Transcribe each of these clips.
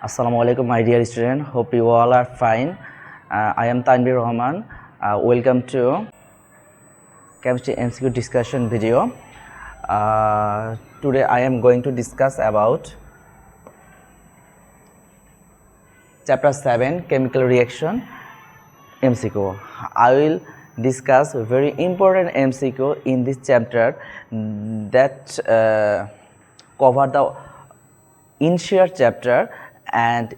Assalamualaikum, my dear student. Hope you all are fine. I am Tanbir Rahman. Welcome to chemistry MCQ discussion video. Today I am going to discuss about chapter 7 chemical reaction MCQ. I will discuss a very important MCQ in this chapter that cover the entire chapter and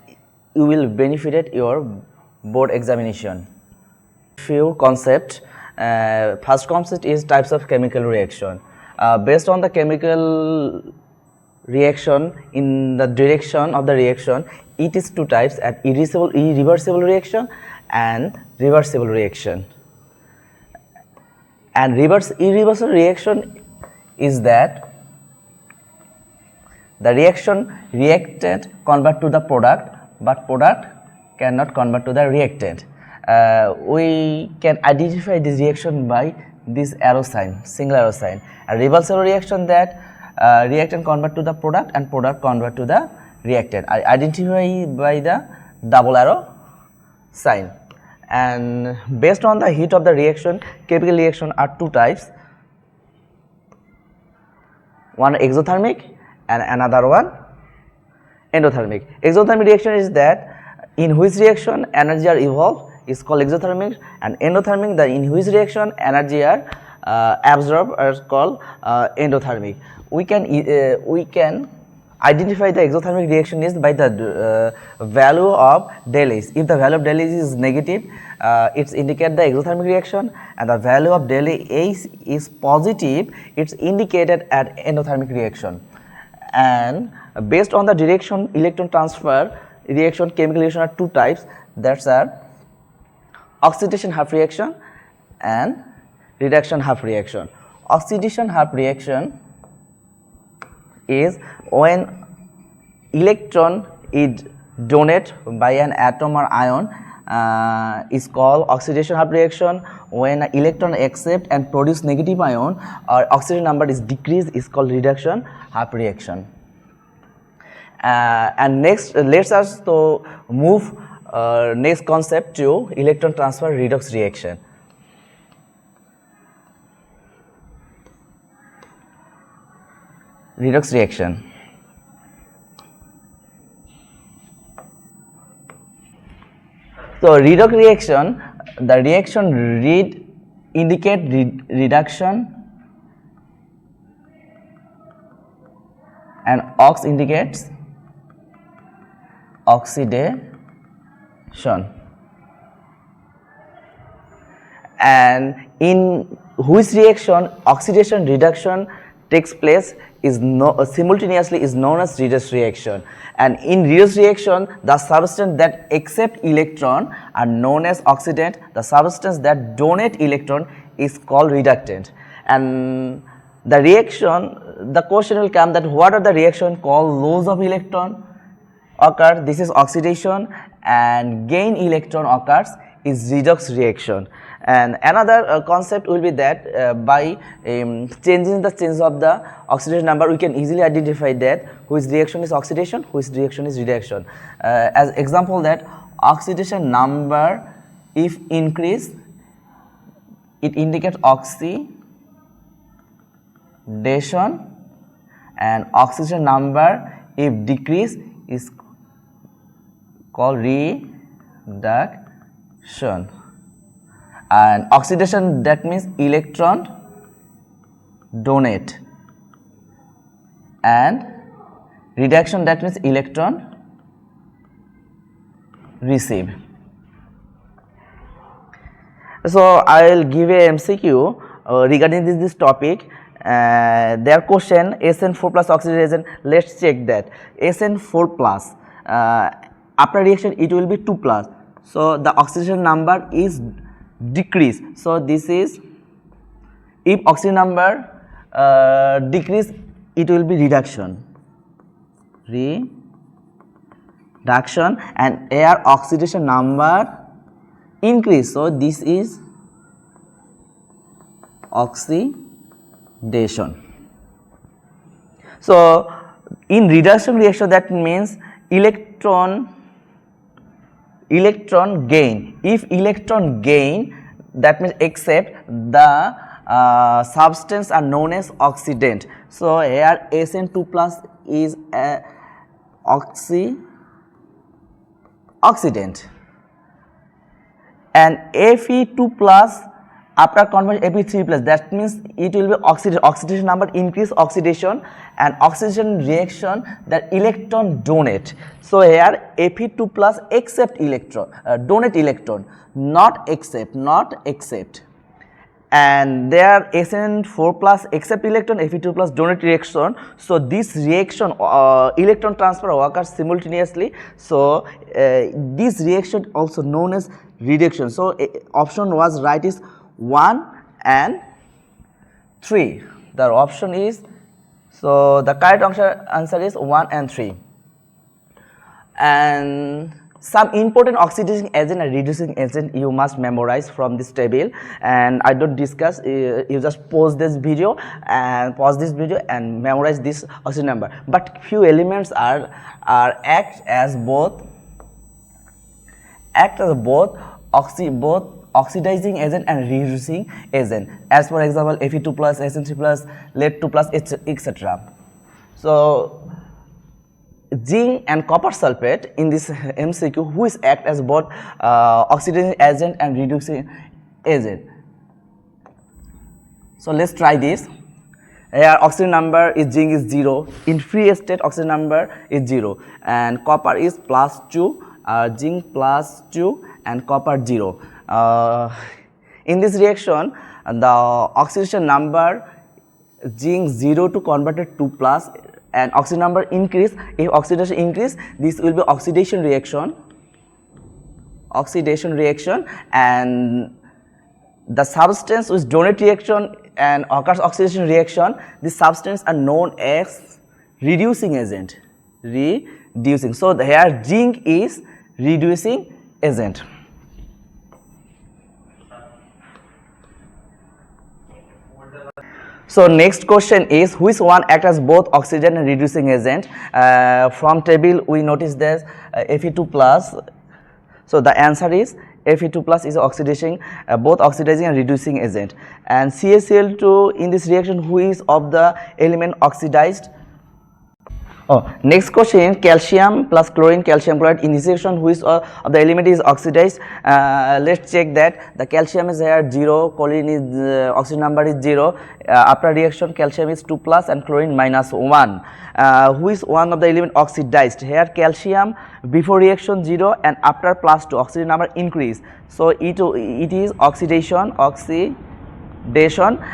you will benefit your board examination. Few concepts. First concept is types of chemical reaction. Based on the chemical reaction in the direction of the reaction, it is two types: an irreversible reaction and reversible reaction. And irreversible reaction is that the reactant convert to the product, but product cannot convert to the reactant. We can identify this reaction by this arrow sign, single arrow sign. A reversible reaction that reactant convert to the product and product convert to the reactant. I identify by the double arrow sign. And based on the heat of the reaction, chemical reaction are two types. One exothermic and another one endothermic. Exothermic reaction is that in which reaction energy are evolved is called exothermic, and endothermic, the in which reaction energy are absorbed, is called endothermic. We can identify the exothermic reaction is by the value of del H. If the value of del H is negative, it's indicate the exothermic reaction, and the value of del H is positive, it's indicated at endothermic reaction. And based on the direction electron transfer reaction, chemical reaction are two types, that's are oxidation half reaction and reduction half reaction. Oxidation half reaction is when electron is donated by an atom or ion, is called oxidation half reaction. When an electron accept and produce negative ion or oxidation number is decreased is called reduction half reaction. And next let's us to move next concept to electron transfer redox reaction. Redox reaction. So redox reaction, the reaction read indicate reduction and ox indicates oxidation. And in which reaction oxidation reduction takes place is simultaneously is known as redox reaction. And in redox reaction, the substance that accept electron are known as oxidant. The substance that donate electron is called reductant. And the reaction, the question will come that what are the reaction called loss of electron occur, this is oxidation, and gain electron occurs is redox reaction. And another concept will be that by changing the change of the oxidation number, we can easily identify that which reaction is oxidation, which reaction is reduction. As example, that oxidation number if increase, it indicates oxidation, and oxidation number if decrease is called reduction. And oxidation, that means electron donate, and reduction, that means electron receive. So I will give a MCQ regarding this topic. Their question SN4 plus oxygen reagent. Let's check that SN4 plus after reaction it will be 2 plus, so the oxidation number is decrease. So this is, if oxygen number decrease, it will be reduction, and air oxidation number increase, so this is oxidation. So in reduction reaction, that means electron gain. If electron gain, that means except the substance are known as oxidant. So here SN2 plus is a oxidant, and Fe2 plus after conversion Fe3 plus, that means it will be oxidation number increase oxidation, and oxidation reaction that electron donate. So here Fe2 plus accept electron, donate electron, not accept, and there SN4 plus accept electron, Fe2 plus donate reaction. So this reaction electron transfer occurs simultaneously. So this reaction also known as reduction. So option was right is 1 and 3. The option is, so the correct answer is 1 and 3. And some important oxidizing agent and reducing agent you must memorize from this table, and I don't discuss, you just pause this video and memorize this oxidation number. But few elements are act as both oxidizing agent and reducing agent, as for example Fe2 plus, SN3 plus, Lead2 plus, etc. So zinc and copper sulfate in this MCQ, which act as both oxidizing agent and reducing agent. So let's try this. Here oxygen number is zinc is 0, in free state oxygen number is 0, and copper is plus 2, zinc plus 2 and copper 0. In this reaction, the oxidation number zinc 0 to converted to plus, and oxygen number increase. If oxidation increase, this will be oxidation reaction, and the substance which donate reaction and occurs oxidation reaction, this substance are known as reducing agent. So here zinc is reducing agent. So next question is, which one acts as both oxygen and reducing agent? From table we notice this Fe2 plus. So the answer is Fe2 plus is oxidizing, both oxidizing and reducing agent. And CaCl2 in this reaction, who is of the element oxidized? Next question, calcium plus chlorine, calcium chloride in this reaction, which of the element is oxidized? Let's check that. The calcium is here 0, chlorine is oxygen number is 0. After reaction, calcium is 2 plus and chlorine minus 1. Who is one of the element oxidized? Here calcium before reaction 0 and after plus 2 oxygen number increase. So it is oxidation,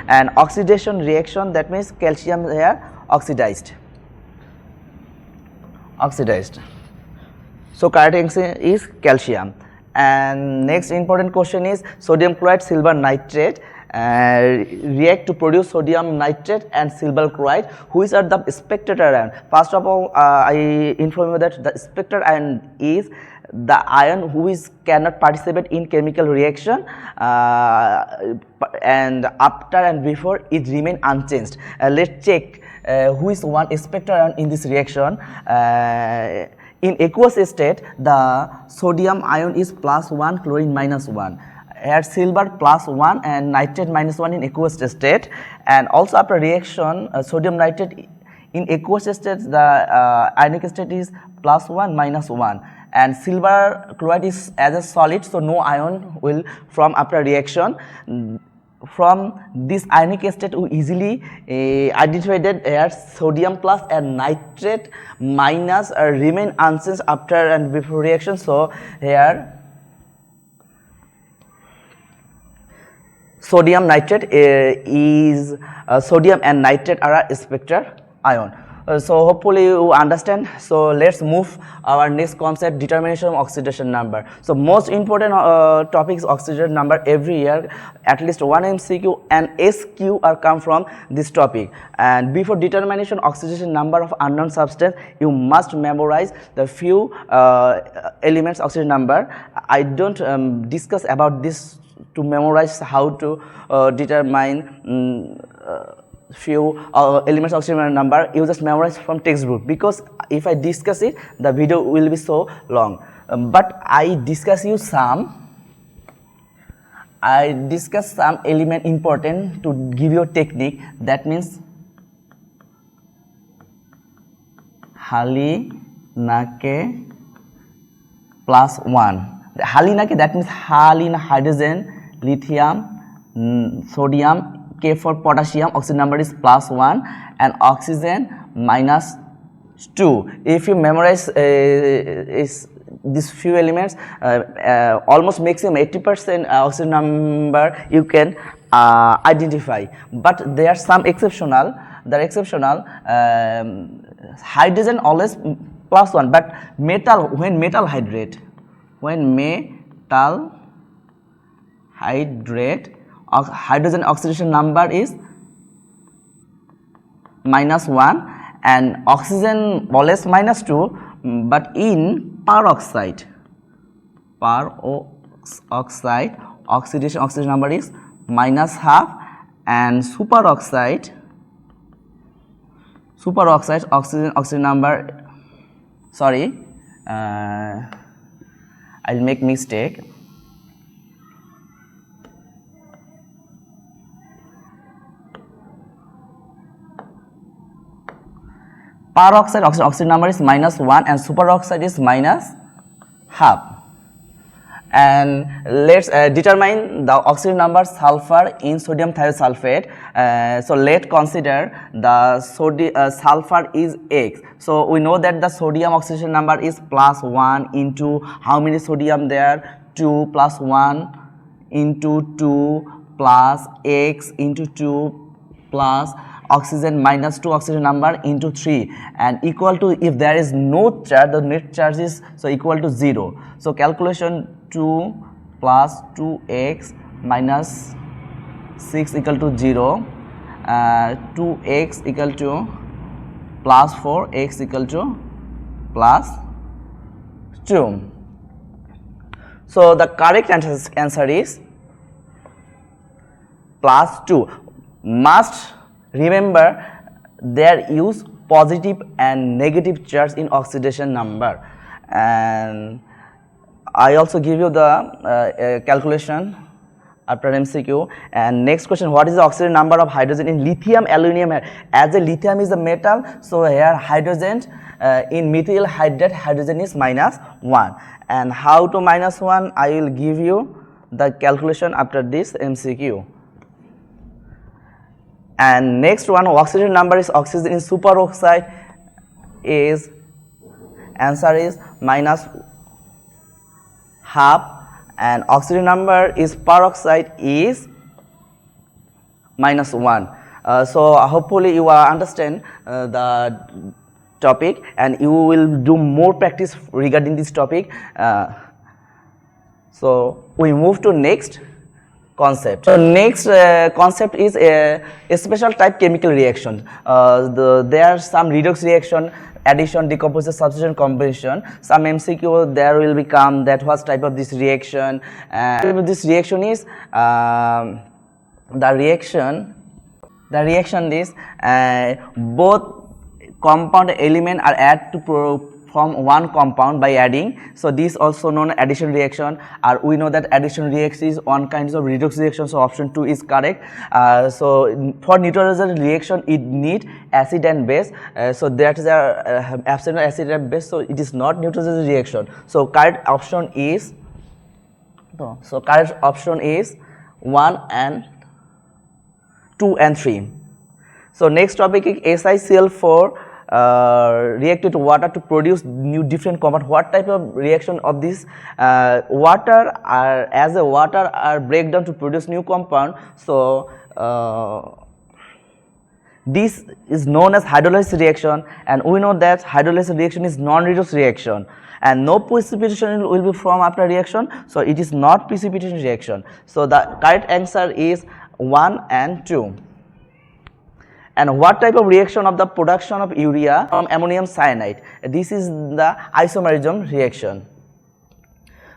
and oxidation reaction, that means calcium here oxidized. So correct answer is calcium. And next important question is, sodium chloride, silver nitrate react to produce sodium nitrate and silver chloride. Which are the spectator ion? First of all, I inform you that the spectator ion is the ion which cannot participate in chemical reaction, and after and before it remain unchanged. Let's check who is one spectator ion in this reaction. In aqueous state, the sodium ion is plus 1, chlorine minus 1. Here silver plus 1 and nitrate minus 1 in aqueous state. And also after reaction, sodium nitrate in aqueous state, the ionic state is plus 1 minus 1. And silver chloride is as a solid, so no ion will from after reaction. From this ionic state we easily identified that here sodium plus and nitrate minus remain unchanged after and before reaction. So here sodium nitrate is sodium and nitrate are a spectator ion. So hopefully you understand. So let's move our next concept, determination of oxidation number. So most important topics oxidation number every year, at least one MCQ and SQ are come from this topic. And before determination oxidation number of unknown substance, you must memorize the few elements oxidation number. I don't discuss about this to memorize how to determine few elements of oxygen number, you just memorize from textbook, because if I discuss it, the video will be so long. But I discuss some element important to give you a technique. That means Halinake plus 1. The Halinake, that means Halin, hydrogen, lithium, sodium, K for potassium, oxygen number is plus 1, and oxygen minus 2. If you memorize these few elements, almost maximum 80% oxygen number you can identify. But there are some exceptional. Hydrogen always plus 1, but metal, when metal hydrate, hydrogen oxidation number is minus 1, and oxygen always minus 2, but in peroxide oxidation number is minus half, and superoxide oxygen number, sorry, I'll make mistake. Peroxide oxygen number is minus 1, and superoxide is minus half. And let's determine the oxygen number sulfur in sodium thiosulfate. So let's consider the sulfur is X. So we know that the sodium oxidation number is plus 1 into how many sodium there? 2 plus 1 into 2 plus X into 2 plus oxygen minus 2 oxygen number into 3, and equal to, if there is no charge, the net charge is so equal to 0. So calculation 2 plus 2x minus 6 equal to 0, 2x equal to plus 4, x equal to plus 2. So the correct answer is plus 2. Must remember there use positive and negative charge in oxidation number. And I also give you the calculation after MCQ. And next question, what is the oxidation number of hydrogen in lithium aluminum? As a lithium is a metal, so here hydrogen in methyl hydrate hydrogen is minus 1. And how to minus 1, I will give you the calculation after this MCQ. And next one, oxidation number is oxygen in superoxide is, answer is minus half, and oxygen number is peroxide is minus 1. So hopefully you understand the topic, and you will do more practice regarding this topic. So we move to next concept. So next concept is a special type chemical reaction. There are some redox reaction, addition, decomposition, substitution, combination. Some MCQ there will become that what type of this reaction. This reaction is the reaction is both compound element are added to form one compound by adding. So this also known as addition reaction, or we know that addition reaction is one kind of redox reaction, so option 2 is correct. So for neutralization reaction it need acid and base, so that is absent of acid and base, so it is not neutralization reaction. So correct option is 1 and 2 and 3. So next topic is SiCl4 reacted to water to produce new different compound. What type of reaction of this? Water are break down to produce new compound. So this is known as hydrolysis reaction, and we know that hydrolysis reaction is non-redox reaction, and no precipitation will be formed after reaction, so it is not precipitation reaction. So the correct answer is 1 and 2. And what type of reaction of the production of urea from ammonium cyanide? This is the isomerism reaction.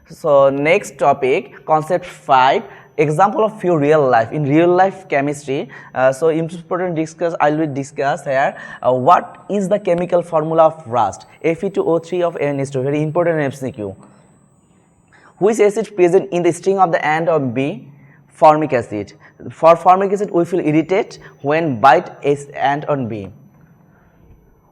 So next topic, concept 5, example of few real life in real life chemistry. So important discuss, I will discuss here what is the chemical formula of rust. Fe2O3 of NH2, very important MCQ. Which acid present in the string of the end of B? Formic acid. For formic acid we feel irritate when bite S end on B.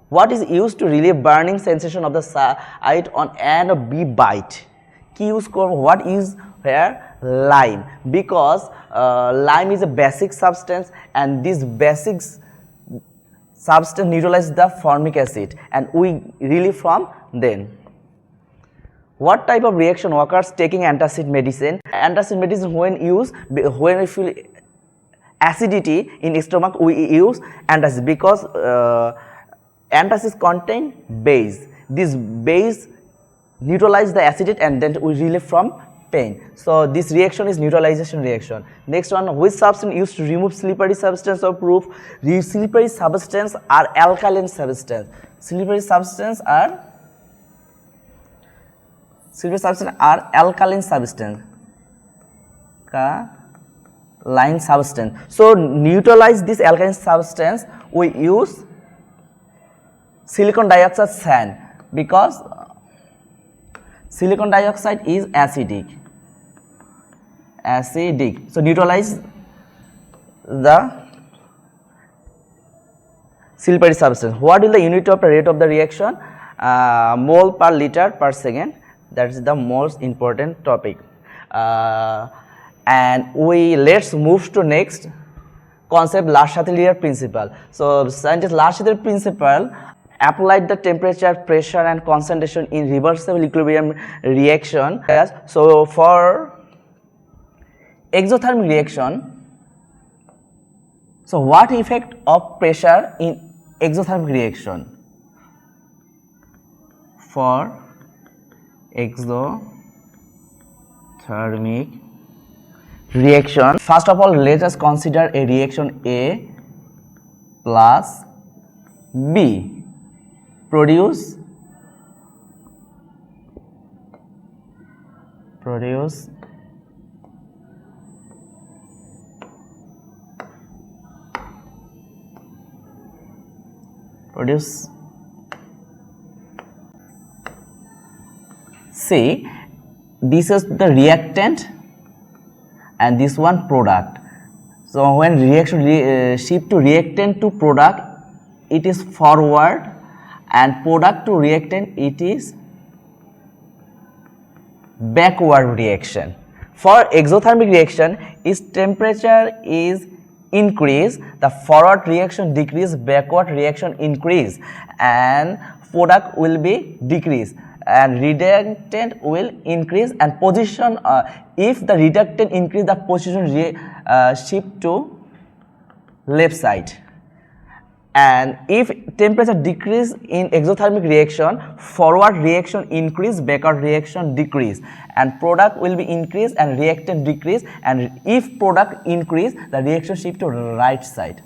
What is used to relieve burning sensation of the site on end of B bite? Key use what is here? Lime, because lime is a basic substance and this basic substance neutralizes the formic acid and we relieve from then. What type of reaction occurs taking antacid medicine? Antacid medicine when used, when we feel acidity in stomach we use antacid because antacids contain base. This base neutralize the acidity and then we relieve from pain. So this reaction is neutralization reaction. Next one, which substance used to remove slippery substance of proof? The slippery substance are alkaline substance. Slippery substance are alkaline substance. Line substance. So neutralize this alkaline substance we use silicon dioxide sand because silicon dioxide is acidic. So neutralize the slippery substance. What is the unit of rate of the reaction? Mole per liter per second. That is the most important topic. And let's move to next concept, Le principle. So scientist Le principle applied the temperature, pressure and concentration in reversible equilibrium reaction. So for exothermic reaction, so what effect of pressure in exothermic reaction? For exothermic reaction, first of all let us consider a reaction A plus B produce say this is the reactant and this one product. So when reaction shift to reactant to product it is forward and product to reactant it is backward reaction. For exothermic reaction if temperature is increase the forward reaction decrease, backward reaction increase and product will be decrease and reductant will increase and position if the reductant increase the position shift to left side. And if temperature decrease in exothermic reaction, forward reaction increase, backward reaction decrease and product will be increase and reactant decrease, and if product increase the reaction shift to right side.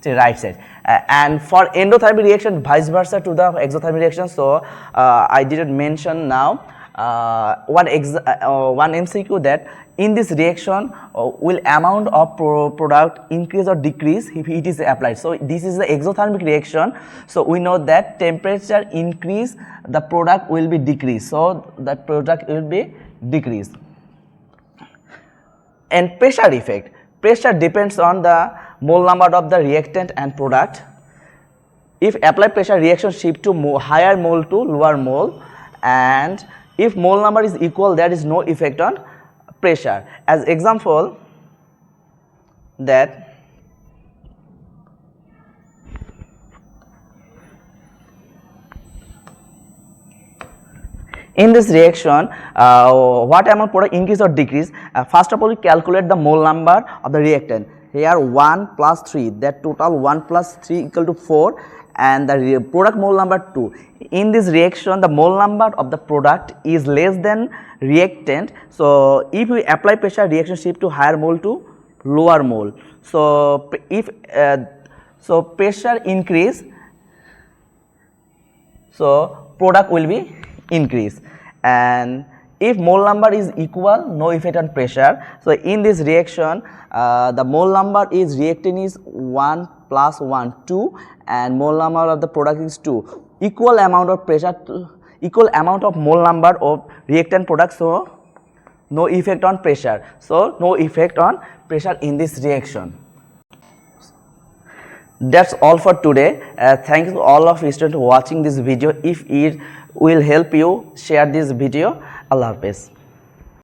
And for endothermic reaction vice versa to the exothermic reaction. So I didn't mention now one MCQ that in this reaction will amount of product increase or decrease if it is applied. So this is the exothermic reaction. So we know that temperature increase the product will be decreased, so the product will be decreased. And pressure effect, pressure depends on the mole number of the reactant and product. If applied pressure reaction shift to higher mole to lower mole, and if mole number is equal there is no effect on pressure. As example that in this reaction what amount product increase or decrease, first of all we calculate the mole number of the reactant. Here 1 plus 3, that total 1 plus 3 equal to 4 and the product mole number 2. In this reaction the mole number of the product is less than reactant, so if we apply pressure reaction shift to higher mole to lower mole. So if so pressure increase, so product will be increase, and If mole number is equal, no effect on pressure. So in this reaction, the mole number is reactant is 1 plus 1 2 and mole number of the product is 2. Equal amount of pressure, equal amount of mole number of reactant product, so no effect on pressure. So no effect on pressure in this reaction. That's all for today. Thank you to all of you students watching this video. If it will help you, share this video. Allah Hafiz.